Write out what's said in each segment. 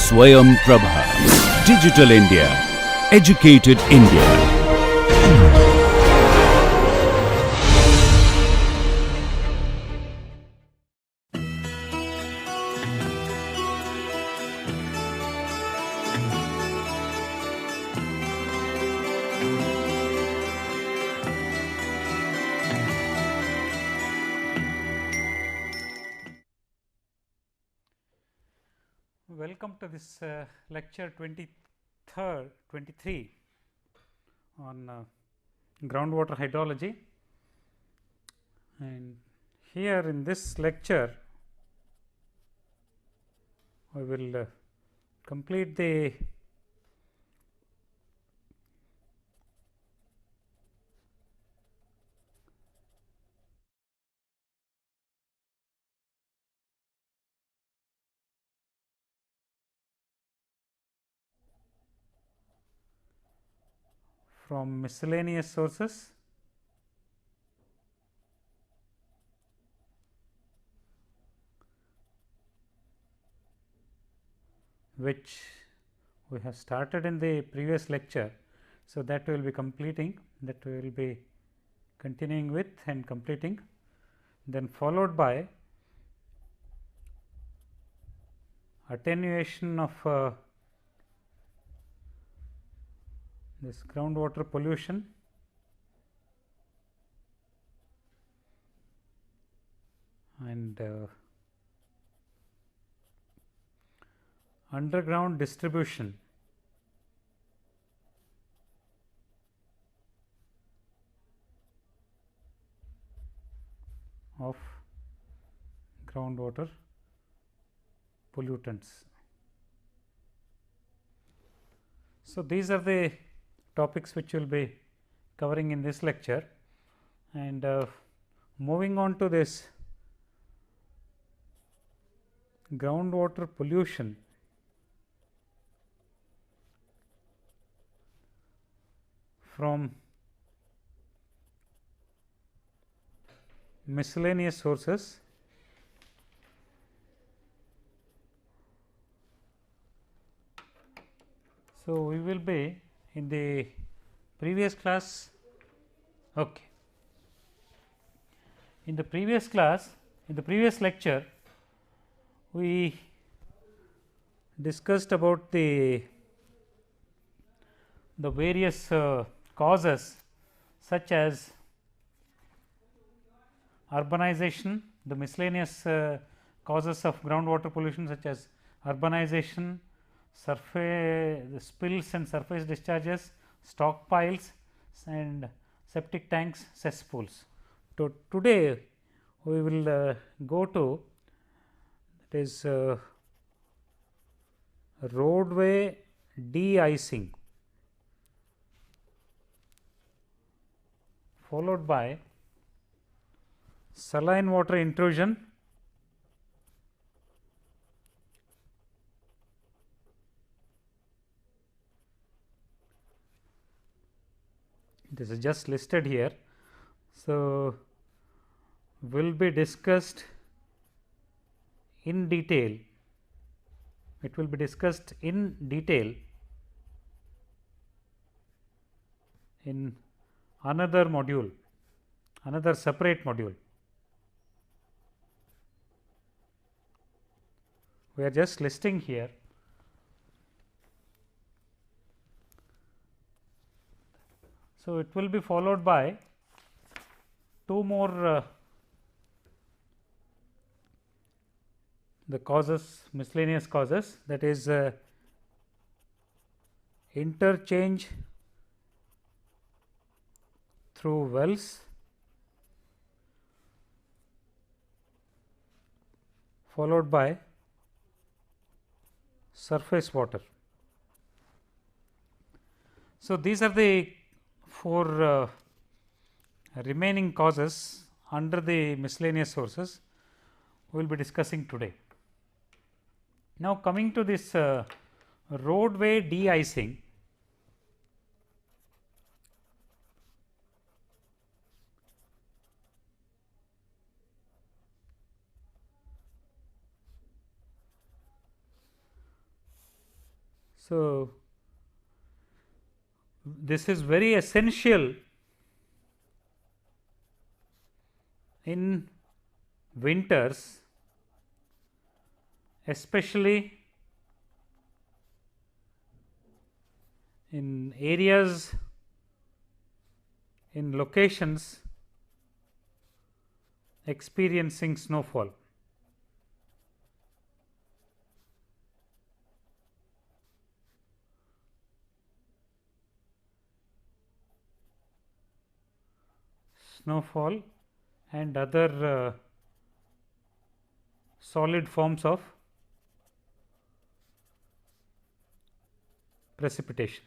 Swayam Prabha. Digital India. Educated India. Welcome to this lecture 23 on groundwater hydrology, and here in this lecture we will complete the from miscellaneous sources which we have started in the previous lecture. So, that we will be completing, that we will be continuing with and completing, then followed by attenuation of this groundwater pollution and underground distribution of groundwater pollutants. So, these are the topics which we will be covering in this lecture, and moving on to this groundwater pollution. From miscellaneous sources, so we will be in the previous class. Okay. In the previous class, in the previous lecture, we discussed about the various causes such as urbanization, the miscellaneous causes of groundwater pollution such as urbanization, surface spills and surface discharges, stockpiles and septic tanks, cesspools. So, today we will go to, that is roadway de-icing, followed by saline water intrusion, this is just listed here. So, will be discussed in detail, it will be discussed in detail in another module, another separate module. We are just listing here. So, it will be followed by two more the causes, miscellaneous causes, that is interchange through wells, followed by surface water. So, these are the four remaining causes under the miscellaneous sources we will be discussing today. Now, coming to this roadway de-icing, So, this is very essential in winters, especially in areas, in locations experiencing snowfall. Snowfall and other solid forms of precipitation.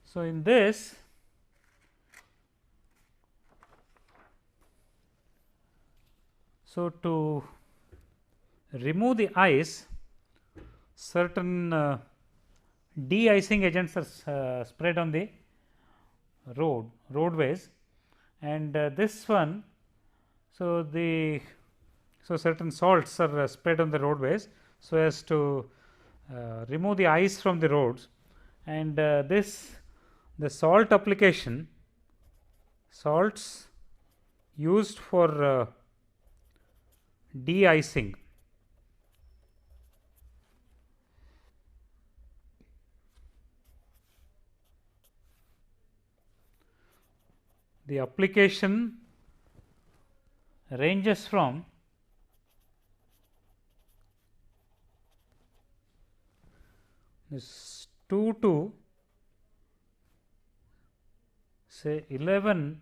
So, in this, so to remove the ice, certain de-icing agents are spread on the roadways, and this one, so certain salts are spread on the roadways so as to remove the ice from the roads, and the salt application, salts used for de-icing, the application ranges from this 2 to say 11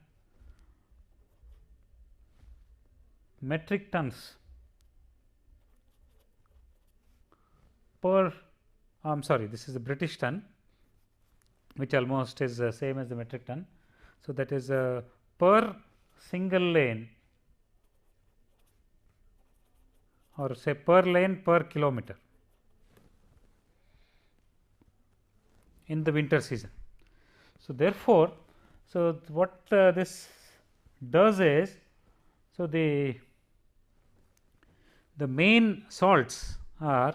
metric tons per, I am sorry, this is a British ton, which almost is same as the metric ton. So, that is per single lane, or say per lane per kilometer in the winter season. So, therefore, so what this does is, so the main salts are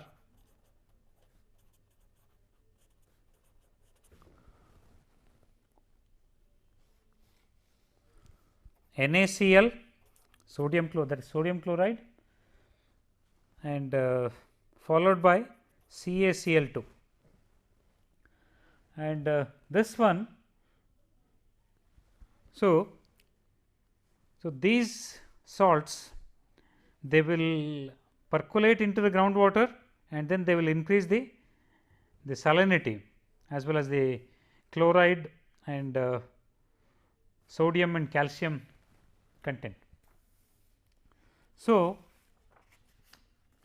NaCl, that is sodium chloride, and followed by CaCl2, and this one. So, these salts, they will percolate into the groundwater, and then they will increase the salinity as well as the chloride and sodium and calcium content. So,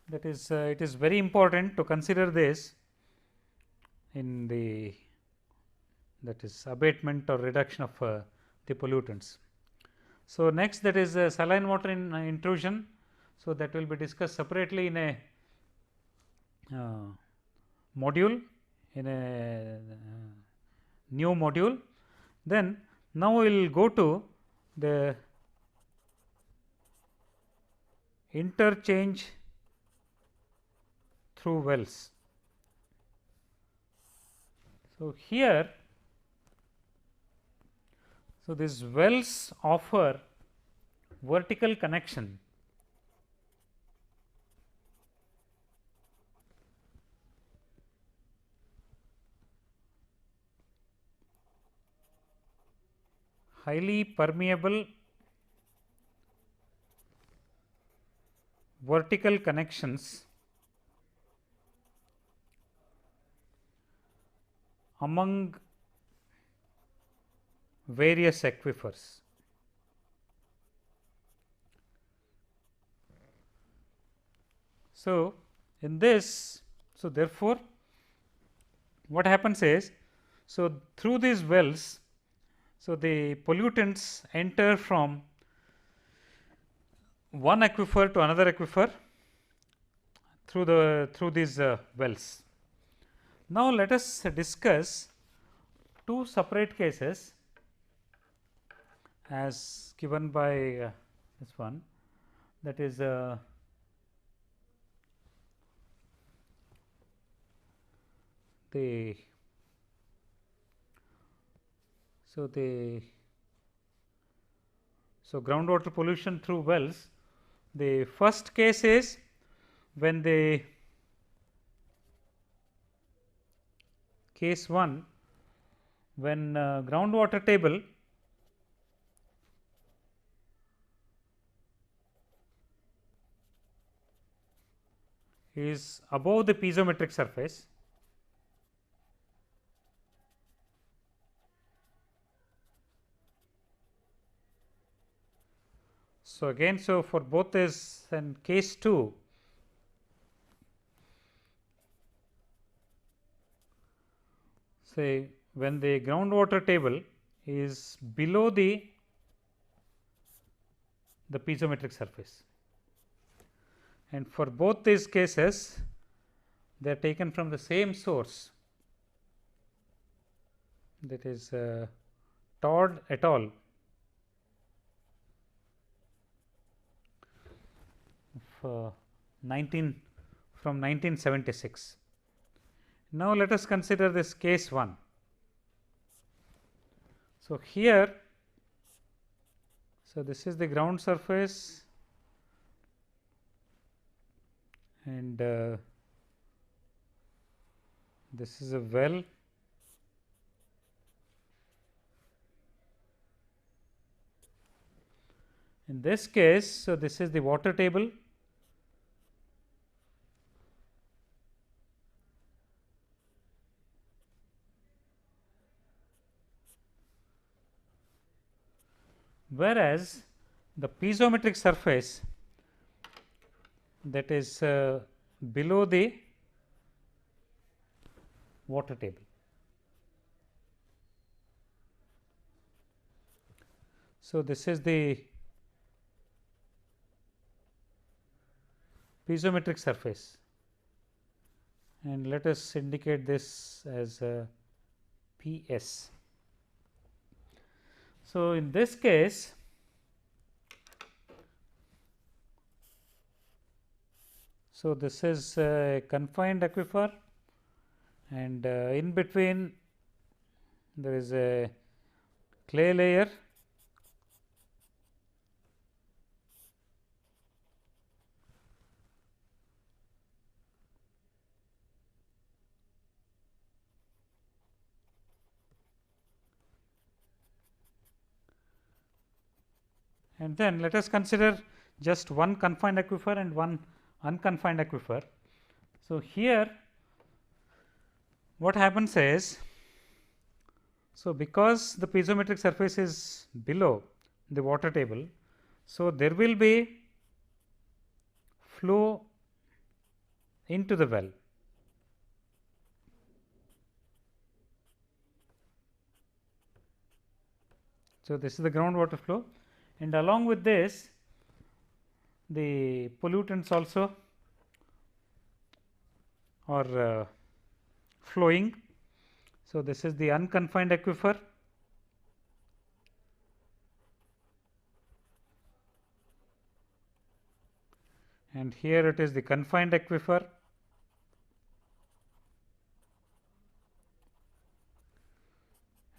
that is it is very important to consider this in the, that is abatement or reduction of the pollutants. So, next, that is saline water intrusion. So, that will be discussed separately in a module, in a new module. Then now we will go to the interchange through wells. So, here, so these wells offer vertical connection highly permeable vertical connections among various aquifers. So, in this, so therefore, what happens is, so through these wells, so the pollutants enter from one aquifer to another aquifer through these wells. Now, let us discuss two separate cases as given by this one, that is groundwater pollution through wells. The first case is when the case 1, when groundwater table is above the piezometric surface. So, again, so for both this and case 2, say when the groundwater table is below the piezometric surface, and for both these cases they are taken from the same source, that is Todd et al. Of 1976. Now, let us consider this case 1. So, here, so this is the ground surface, and this is a well. In this case, so this is the water table, whereas the piezometric surface, that is below the water table. So, this is the piezometric surface, and let us indicate this as PS. So, in this case, so this is a confined aquifer, and in between there is a clay layer, and then let us consider just one confined aquifer and one unconfined aquifer. So, here what happens is, so because the piezometric surface is below the water table, so there will be flow into the well. So, this is the groundwater flow, and along with this the pollutants also are flowing. So, this is the unconfined aquifer, and here it is the confined aquifer,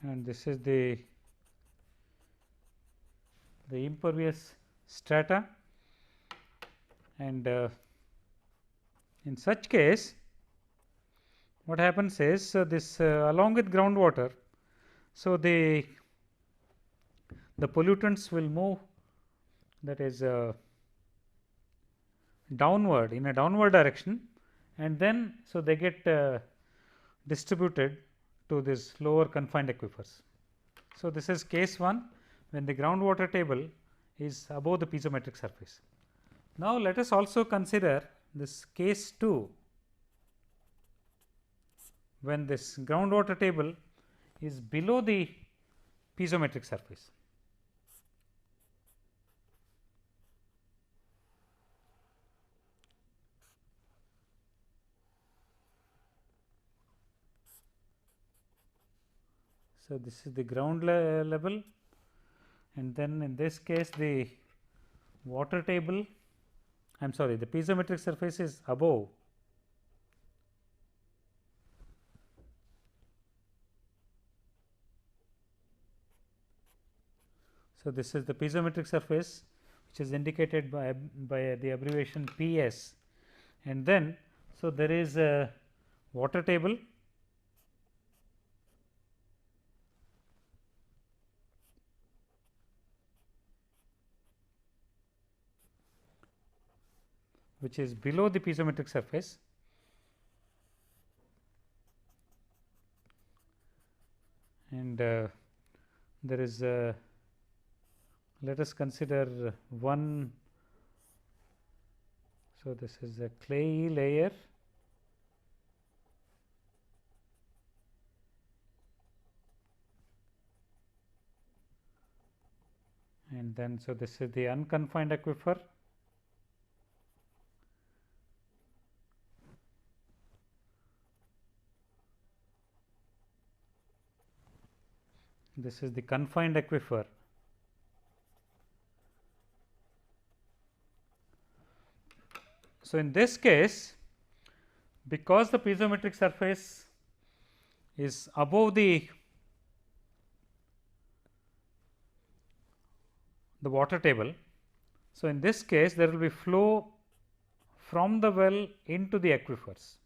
and this is the impervious strata, and in such case what happens is, so this along with groundwater, so the pollutants will move, that is downward, in a downward direction, and then so they get distributed to this lower confined aquifers. So, this is case 1, when the groundwater table is above the piezometric surface. Now, let us also consider this case 2, when this groundwater table is below the piezometric surface. So, this is the ground level, and then in this case the water table, I am sorry, the piezometric surface is above So, this is the piezometric surface, which is indicated by the abbreviation PS, and then so there is a water table, which is below the piezometric surface, and there is a, let us consider one. So, this is a clayey layer, and then so this is the unconfined aquifer, this is the confined aquifer. So, in this case, because the piezometric surface is above the water table, so in this case there will be flow from the well into the aquifers.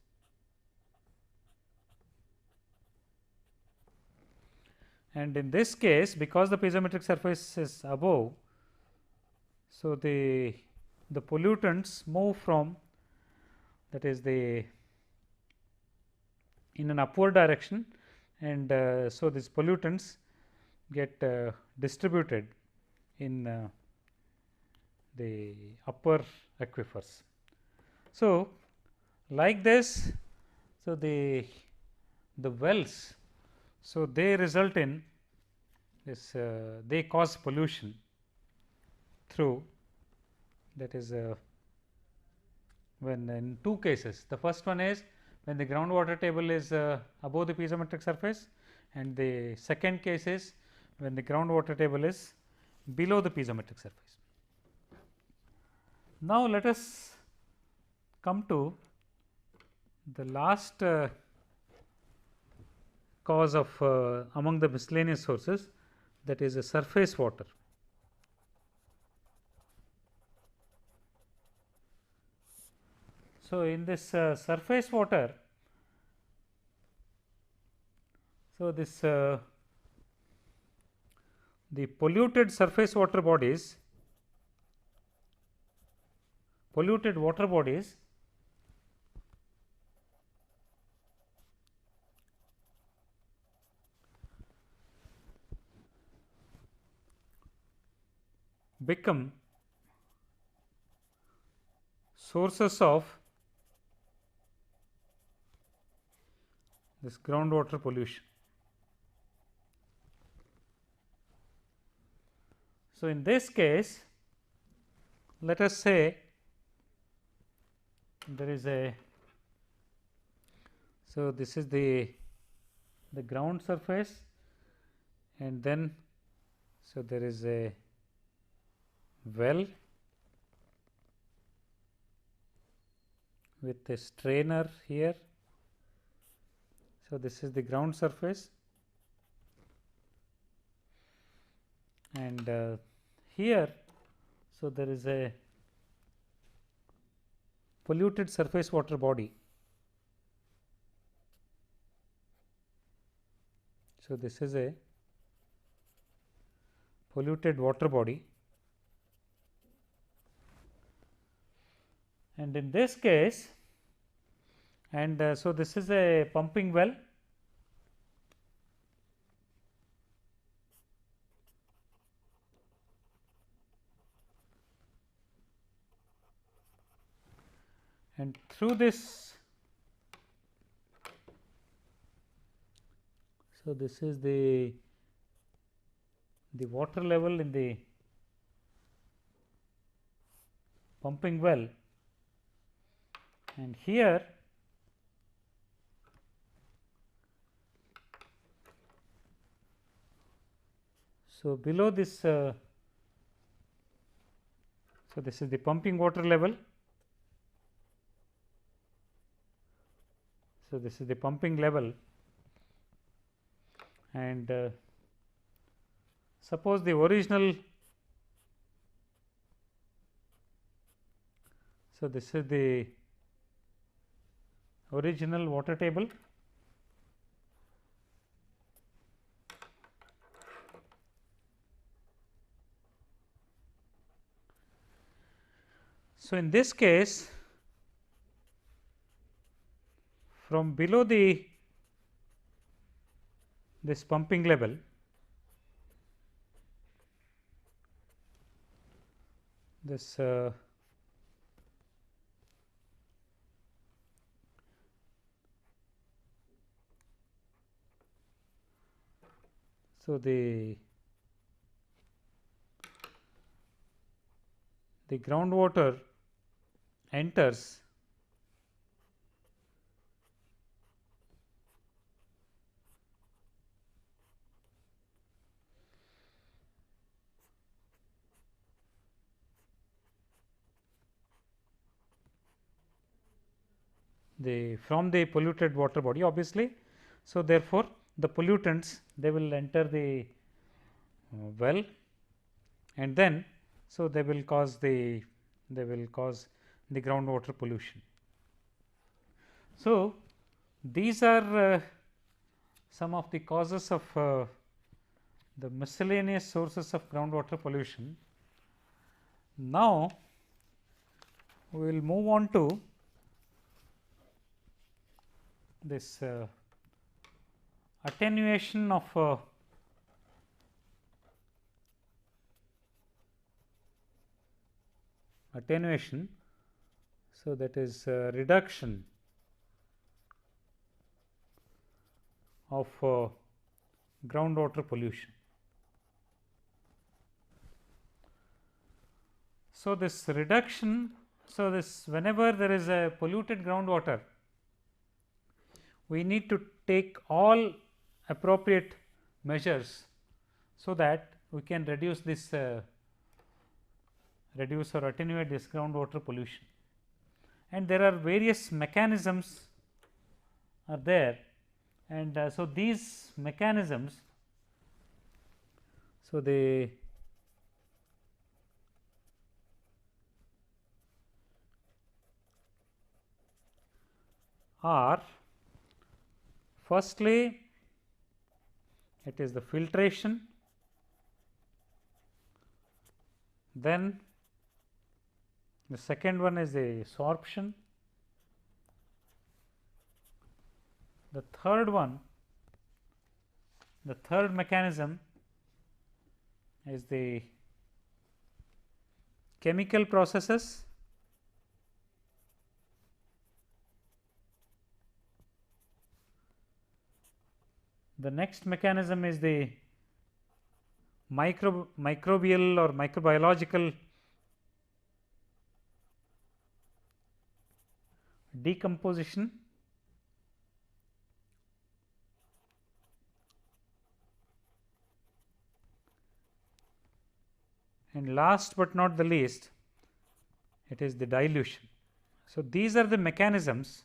And in this case, because the piezometric surface is above, so the pollutants move from, that is the, in an upward direction, and so these pollutants get distributed in the upper aquifers. So, like this, so the wells, so they result in this, they cause pollution through, that is when in two cases. The first one is when the groundwater table is above the piezometric surface, and the second case is when the groundwater table is below the piezometric surface. Now, let us come to the last cause of among the miscellaneous sources, that is a surface water. So, in this surface water, so this the polluted surface water bodies, polluted water bodies become sources of this groundwater pollution. So, in this case, let us say there is a, so this is the ground surface, and then so there is a well with a strainer here. So, this is the ground surface, and here, so there is a polluted surface water body. So, this is a polluted water body, and in this case, and so this is a pumping well, and through this, so this is the water level in the pumping well, and here so below this, so this is the pumping water level. So, this is the pumping level, and suppose the original So, this is the original water table. So, in this case, from below this pumping level, this so the groundwater enters from the polluted water body, obviously. So, therefore, the pollutants, they will enter the well, and then so they will cause the groundwater pollution. So, these are some of the causes of the miscellaneous sources of groundwater pollution. Now, we will move on to this attenuation of attenuation. So, that is reduction of groundwater pollution. So, this reduction, so this whenever there is a polluted groundwater, we need to take all appropriate measures, so that we can reduce this reduce or attenuate this groundwater pollution. And there are various mechanisms are there, and so these mechanisms, so they are, firstly, it is the filtration, then the second one is the sorption, the third one, the third mechanism is the chemical processes, the next mechanism is the microbial or microbiological decomposition, and last but not the least, it is the dilution. So, these are the mechanisms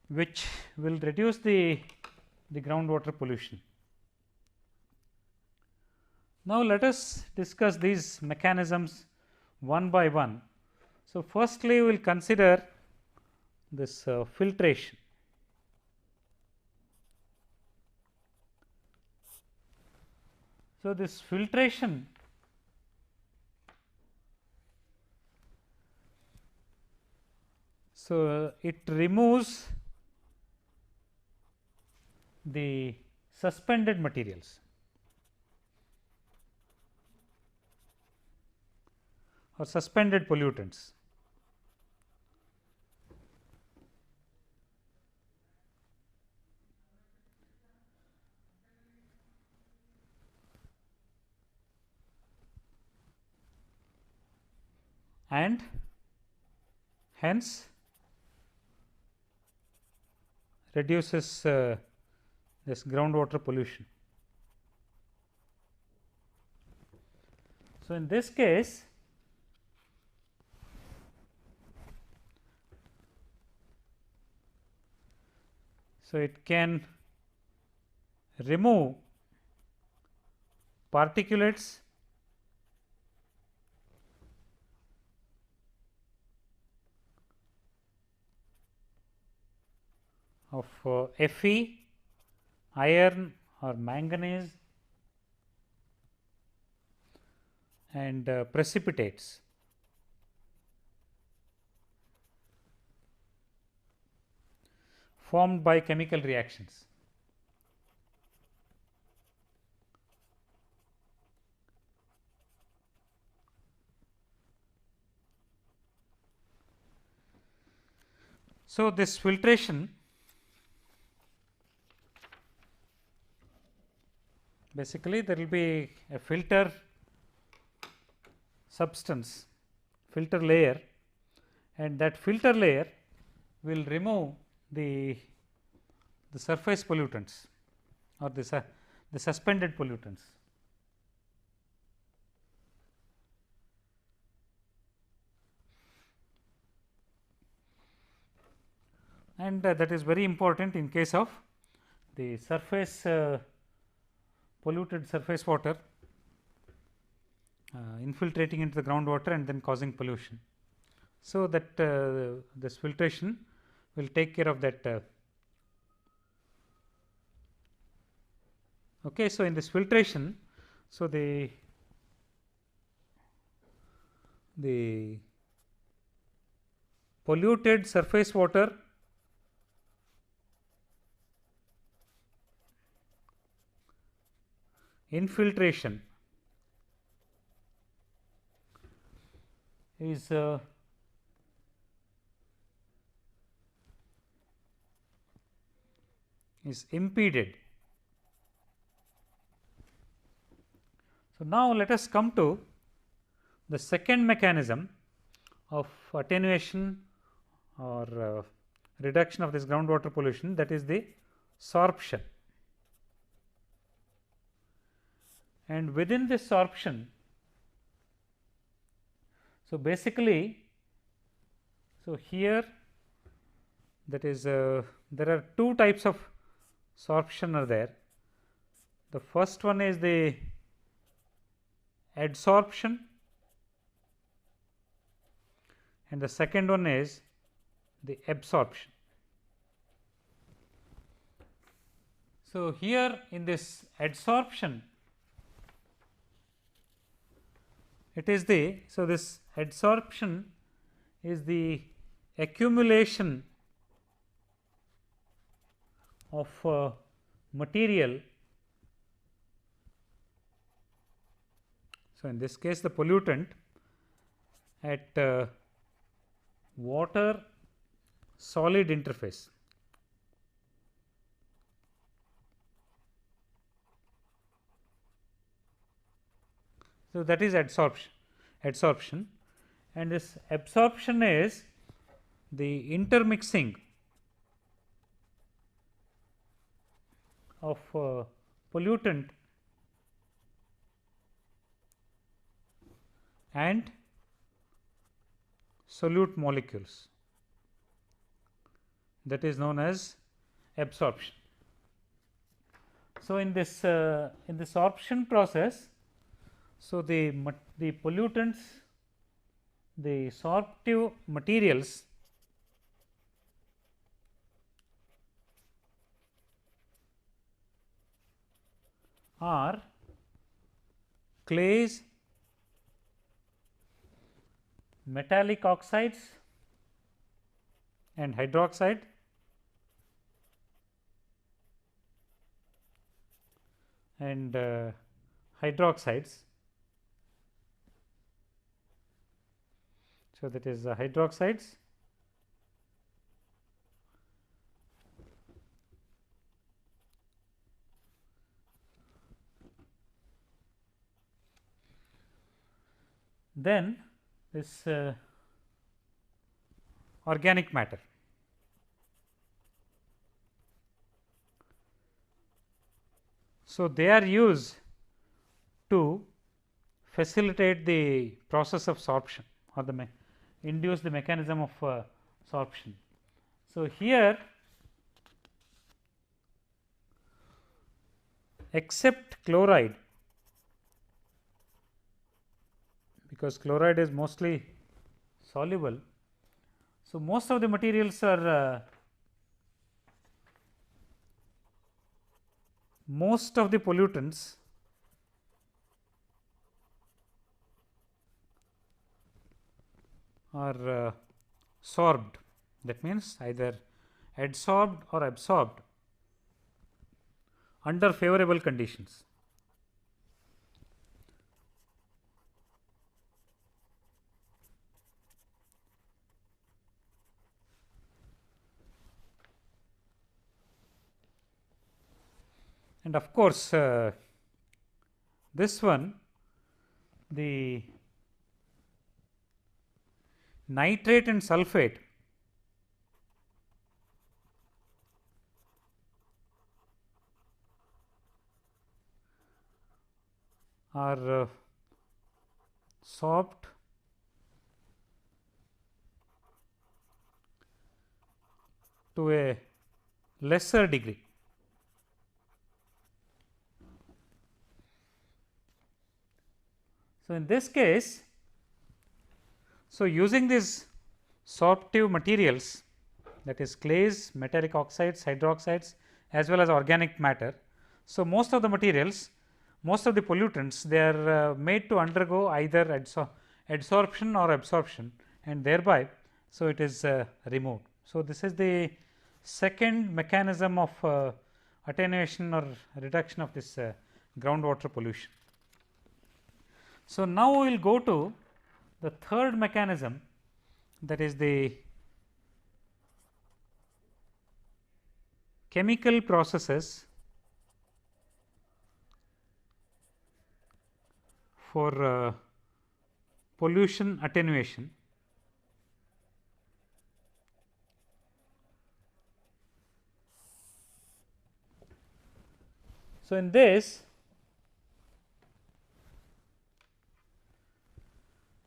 which will reduce the groundwater pollution. Now, let us discuss these mechanisms one by one. So, firstly, we will consider this filtration. So, this filtration it removes the suspended materials or suspended pollutants. And hence reduces this groundwater pollution. So, in this case, so it can remove particulates of Fe, iron or manganese, and precipitates. Formed by chemical reactions. So, this filtration basically there will be a filter substance, filter layer, and that filter layer will remove the surface pollutants or the suspended pollutants. And that is very important in case of the surface polluted surface water infiltrating into the groundwater and then causing pollution. So, that this filtration will take care of that. Okay, so, in this filtration, so the polluted surface water infiltration is impeded. So, now let us come to the second mechanism of attenuation or reduction of this groundwater pollution, that is the sorption. And within this sorption, so basically, so here that is there are two types of sorption are there. The first one is the adsorption and the second one is the absorption. So, here in this adsorption, it is the, so this adsorption is the accumulation of material. So, in this case the pollutant at water solid interface. So, that is adsorption, and this absorption is the intermixing of pollutant and solute molecules, that is known as absorption. So, in this sorption process, so the pollutants, the sorptive materials are clays, metallic oxides and hydroxide, and hydroxides. So, that is hydroxides, then this organic matter. So, they are used to facilitate the process of sorption or induce the mechanism of sorption. So, here except chloride, because chloride is mostly soluble. So, most of the materials are most of the pollutants are sorbed, that means either adsorbed or absorbed under favorable conditions. And of course, this one, the nitrate and sulphate are sorbed to a lesser degree. So, in this case, so using these sorptive materials, that is clays, metallic oxides, hydroxides, as well as organic matter. So, most of the materials, most of the pollutants, they are made to undergo either adsorption or absorption, and thereby, so it is removed. So, this is the second mechanism of attenuation or reduction of this groundwater pollution. So, now we will go to the third mechanism, that is the chemical processes for pollution attenuation. So, in this,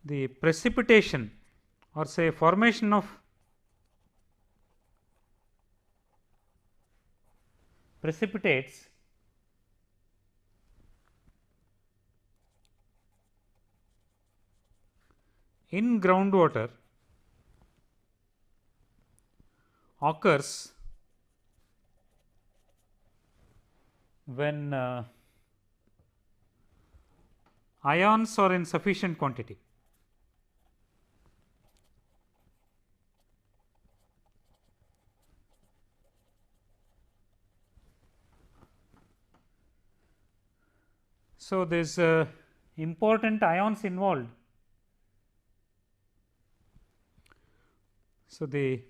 the precipitation or say formation of precipitates in groundwater occurs when ions are in sufficient quantity. So, there is important ions involved. So, the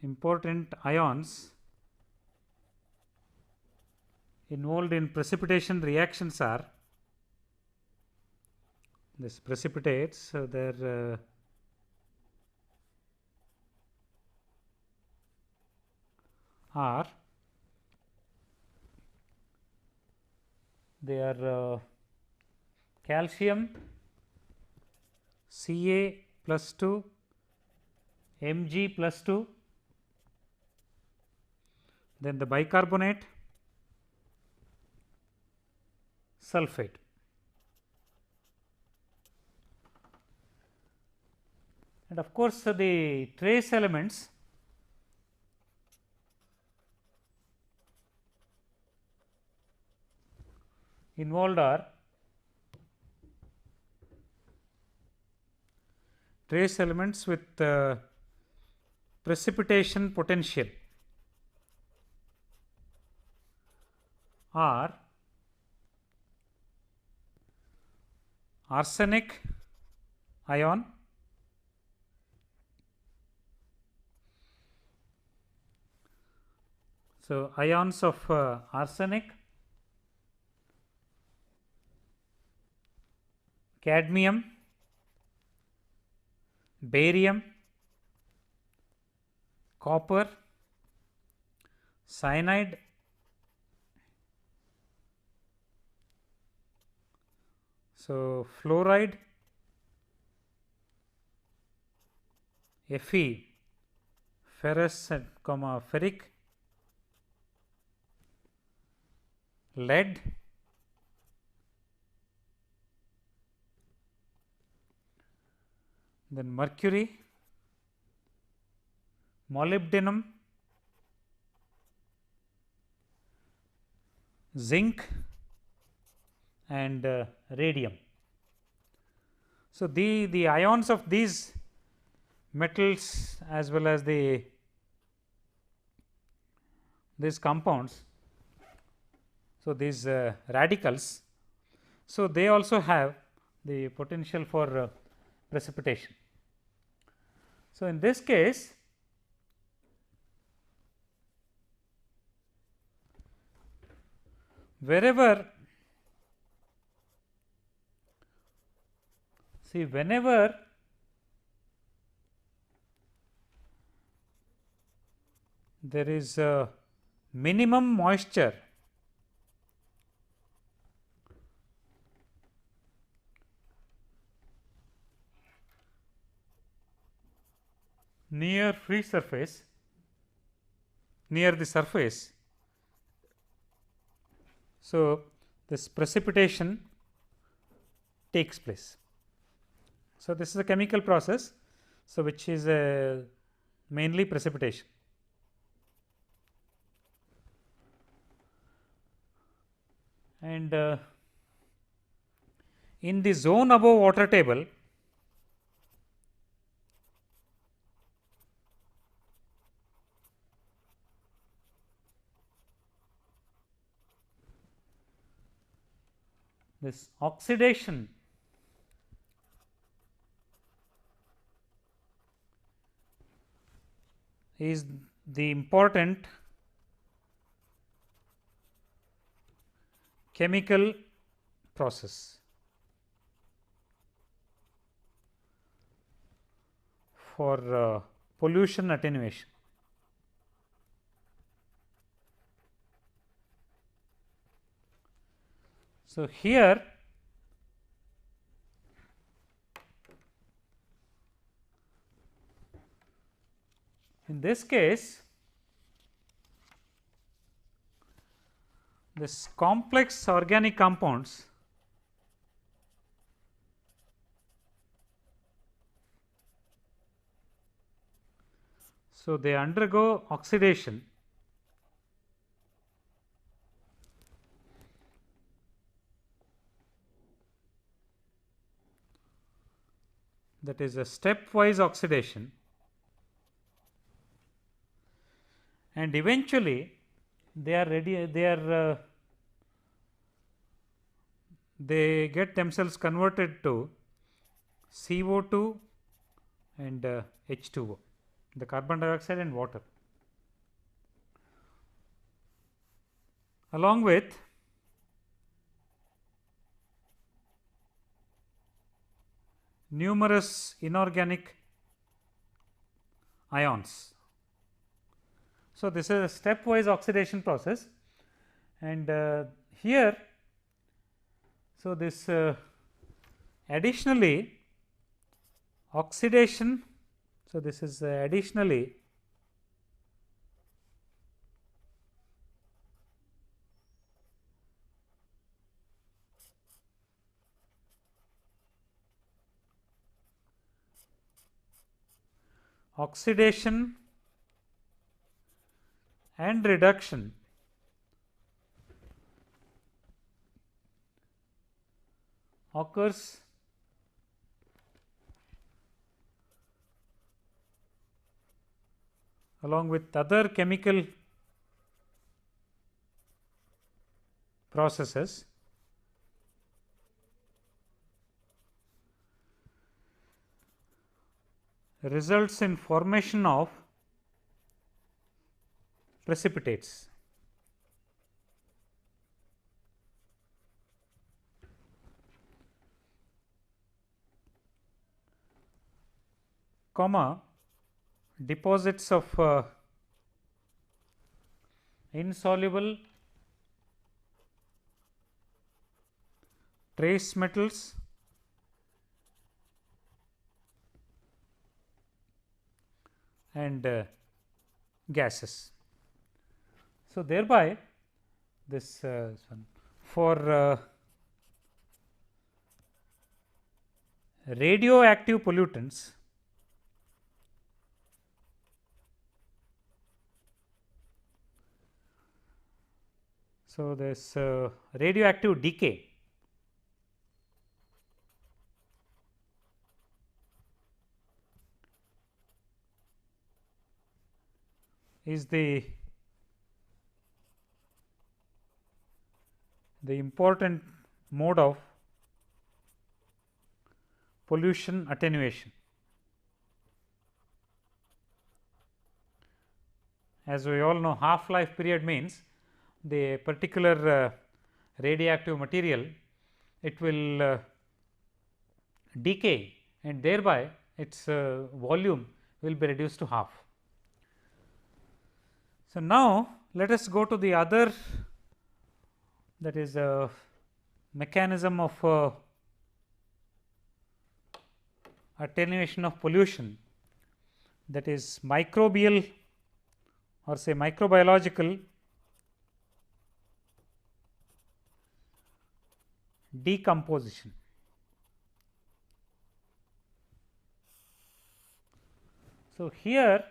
important ions involved in precipitation reactions are this precipitates. So, there are they are calcium Ca plus 2, Mg plus 2, then the bicarbonate, sulphate. And of course, the trace elements involved are trace elements with precipitation potential are arsenic ion, so ions of arsenic, cadmium, barium, copper, cyanide, so fluoride, Fe, ferrous and ferric, lead, then mercury, molybdenum, zinc and radium. So, the ions of these metals as well as these compounds, so these radicals, so they also have the potential for precipitation. So, in this case, wherever, see, whenever there is a minimum moisture near free surface, near the surface, so this precipitation takes place. So, this is a chemical process, so which is mainly precipitation. And in the zone above water table, this oxidation is the important chemical process for pollution attenuation. So, here in this case, this complex organic compounds so they undergo oxidation that is a stepwise oxidation, and eventually they are ready, they get themselves converted to CO2 and H2O, the carbon dioxide and water, along with numerous inorganic ions. So, this is a stepwise oxidation process, and here, so this additionally oxidation, so this is additionally oxidation and reduction occurs along with other chemical processes results in formation of precipitates. Comma, deposits of insoluble trace metals and gases. So, thereby this one for radioactive pollutants, So, this radioactive decay is the important mode of pollution attenuation. As we all know, half life period means the particular radioactive material, it will decay, and thereby its volume will be reduced to half. So, now let us go to the other, that is a mechanism of attenuation of pollution, that is microbial or say microbiological decomposition. So, here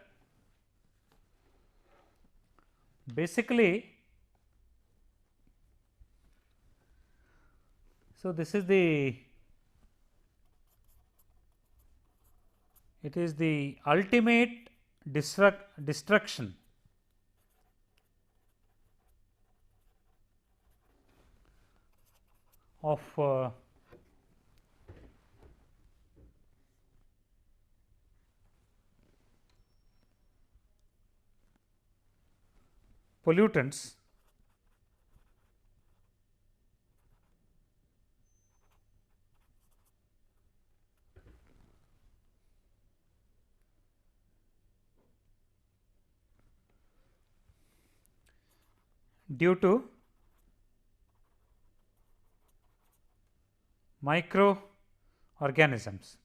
basically, so this is the, it is the ultimate destruction of pollutants due to microorganisms.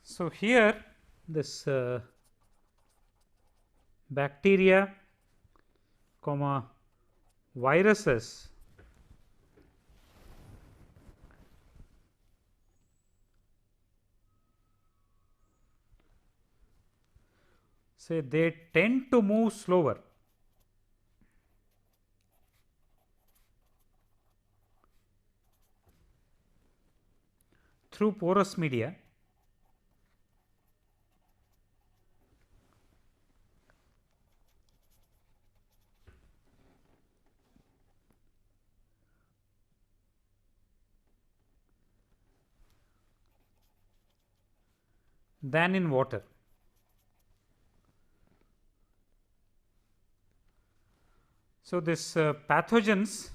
So, here this bacteria, viruses say they tend to move slower through porous media than in water. So, this pathogens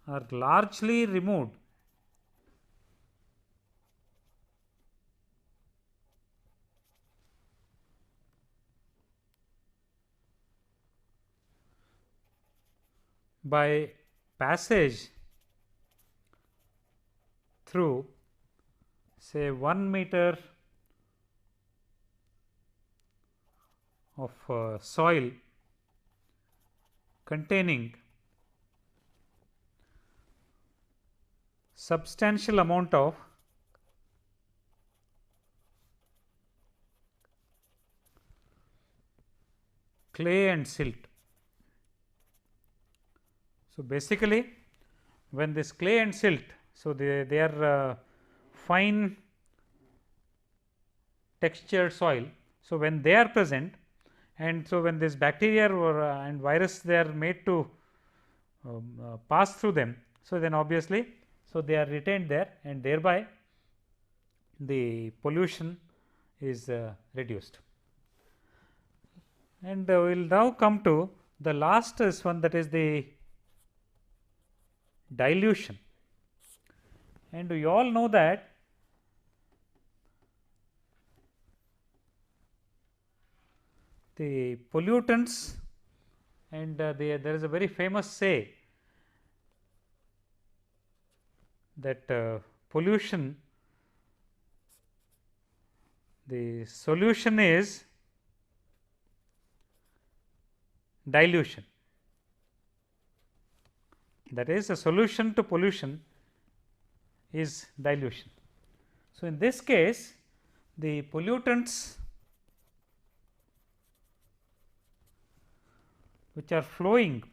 are largely removed by passage through say 1 meter of soil containing substantial amount of clay and silt. So, basically when this clay and silt, so they are fine textured soil. So, when they are present, and so when this bacteria or and virus, they are made to pass through them. So, then obviously, so they are retained there, and thereby the pollution is reduced. And we will now come to the last is one, that is the dilution. And we all know that the pollutants, and there is a very famous say that pollution, the solution is dilution. That is, a solution to pollution is dilution. So, in this case, the pollutants which are flowing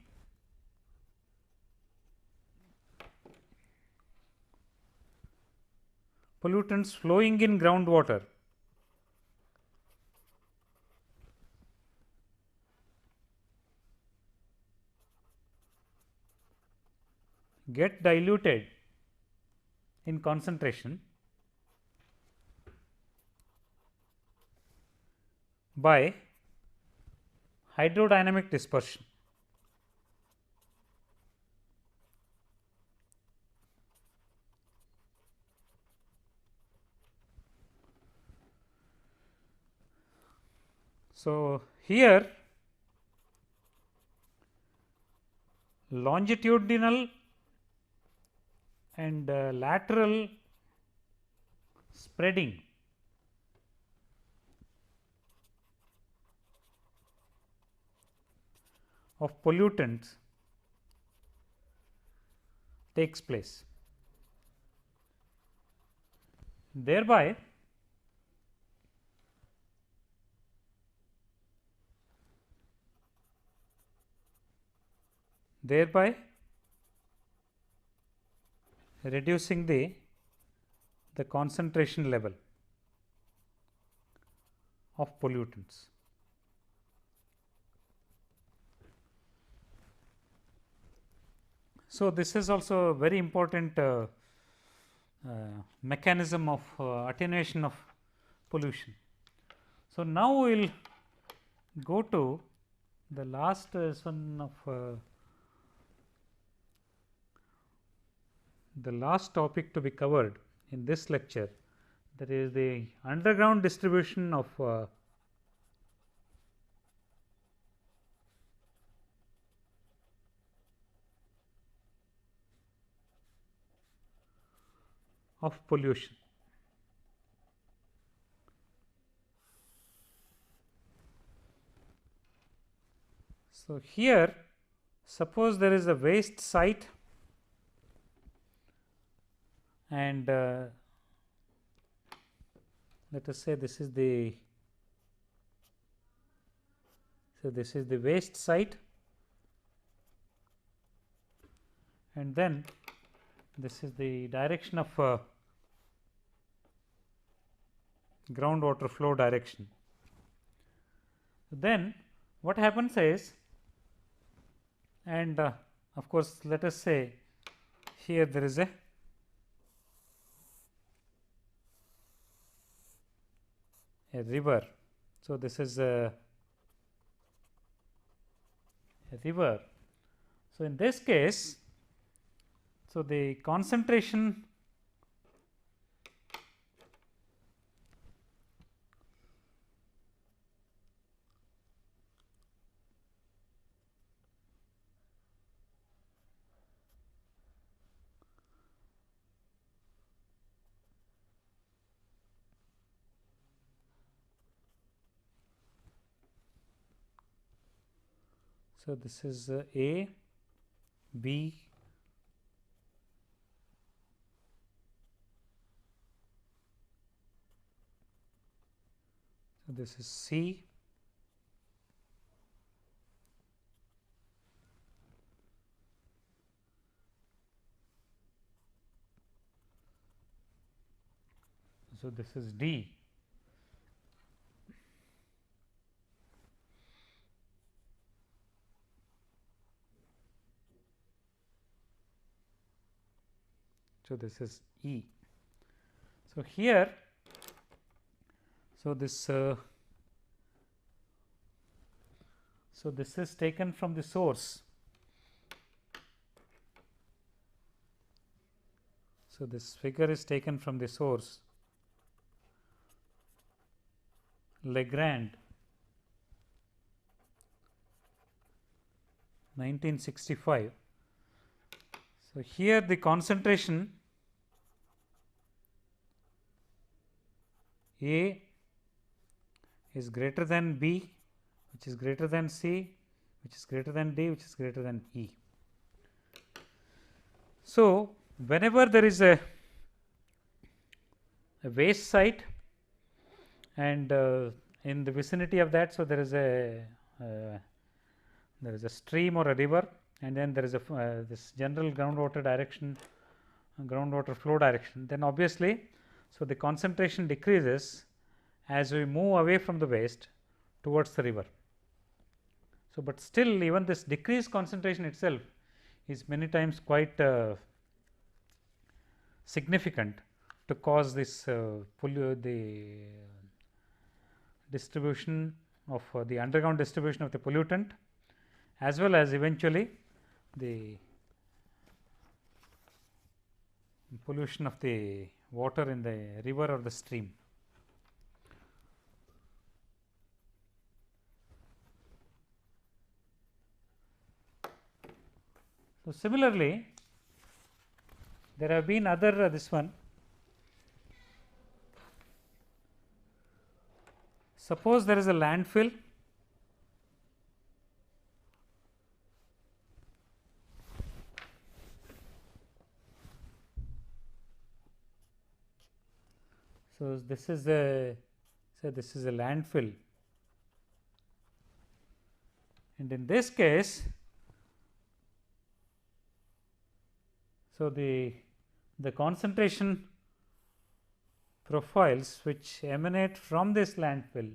in groundwater get diluted in concentration by hydrodynamic dispersion. So, here longitudinal and lateral spreading of pollutants takes place. Thereby, reducing the concentration level of pollutants. So, this is also a very important mechanism of attenuation of pollution. So, now we will go to the last one of the last topic to be covered in this lecture, that is the underground distribution of pollution. So, here suppose there is a waste site and let us say this is the waste site, and then this is the direction of groundwater flow direction. Then what happens is, and of course, let us say here there is a river. So, this is a river. So, in this case, so the concentration so this is A, B, so this is C, so this is D. So, this is E. So, here, so this so this is taken from the source. So, this figure is taken from the source Legrand 1965. So, here the concentration A is greater than B, which is greater than C, which is greater than D, which is greater than E. So, whenever there is a waste site and in the vicinity of that, so there is a stream or a river, and then there is a this general groundwater direction, groundwater flow direction, then obviously, so the concentration decreases as we move away from the waste towards the river. So, but still even this decreased concentration itself is many times quite significant to cause this the distribution of the underground distribution of the pollutant, as well as eventually the pollution of the water in the river or the stream. So, similarly, there have been other this one. Suppose there is a landfill so this is a this is a landfill, and in this case, so the concentration profiles which emanate from this landfill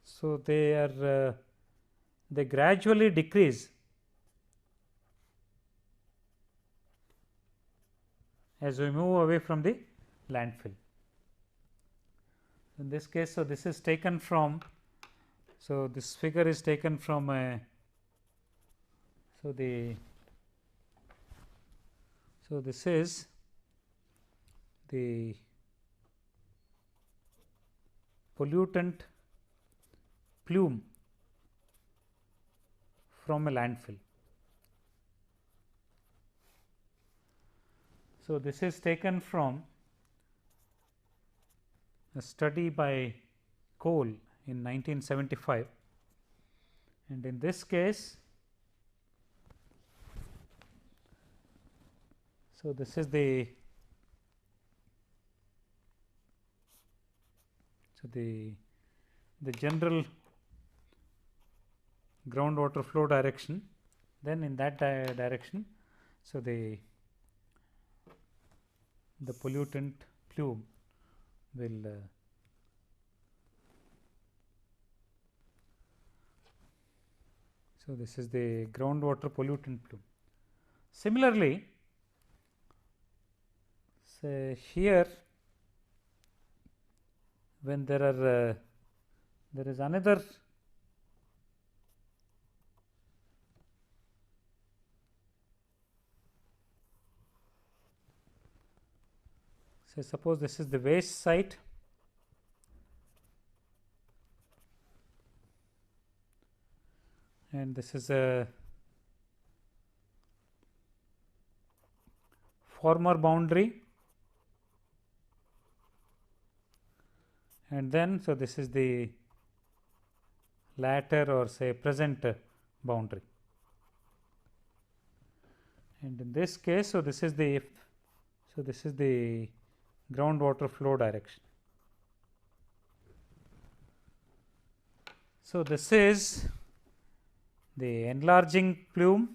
so they are they gradually decrease as we move away from the landfill. In this case, so this is taken from, so this figure is taken from a, so this is the pollutant plume from a landfill. So, this is taken from a study by Cole in 1975, and in this case, so this is the general groundwater flow direction. Then in that direction, so the pollutant plume will so this is the groundwater pollutant plume. Similarly, say here when there are there is another say suppose this is the waste site, and this is a former boundary, and then so this is the latter or say present boundary, and in this case, so this is the groundwater flow direction. So, this is the enlarging plume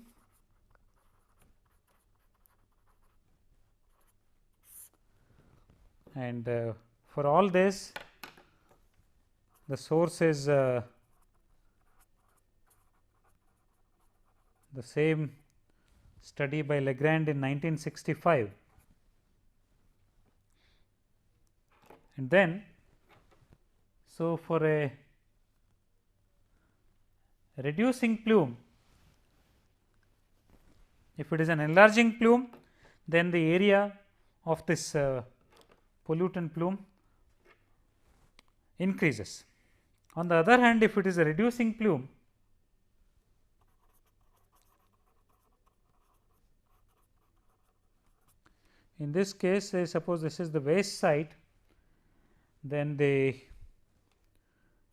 and for all this the source is the same study by Legrand in 1965. And then, so for a reducing plume, if it is an enlarging plume, then the area of this pollutant plume increases. On the other hand, if it is a reducing plume, in this case, say suppose this is the waste site, then the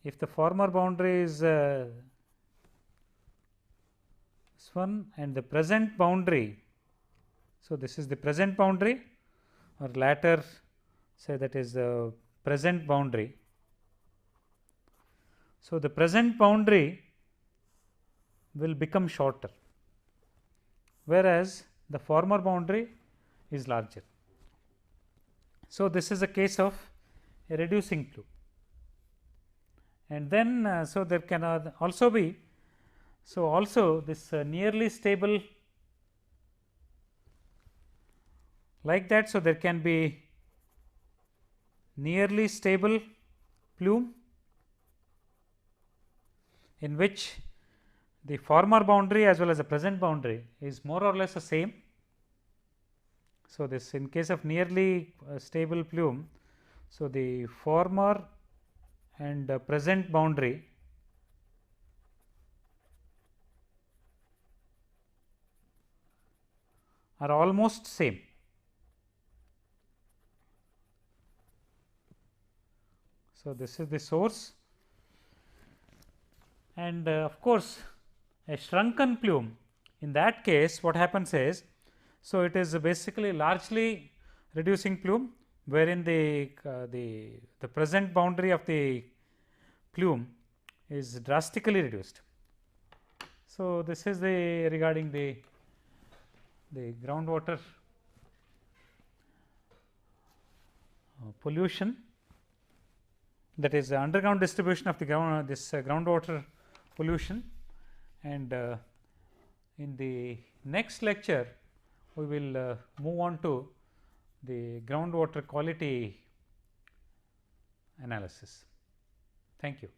if the former boundary is this one and the present boundary, so this is the present boundary or latter say that is the present boundary. So, the present boundary will become shorter, whereas the former boundary is larger. So, this is a case of a reducing plume, and then so there can also be, so also this nearly stable like that. So, there can be nearly stable plume in which the former boundary as well as the present boundary is more or less the same. So, this in case of nearly stable plume, so the former and present boundary are almost same. So, this is the source, and of course, a shrunken plume, in that case what happens is, so it is basically largely reducing plume, wherein the present boundary of the plume is drastically reduced. So, this is the regarding the groundwater pollution, that is the underground distribution of the ground groundwater pollution, and in the next lecture we will move on to the groundwater quality analysis. Thank you.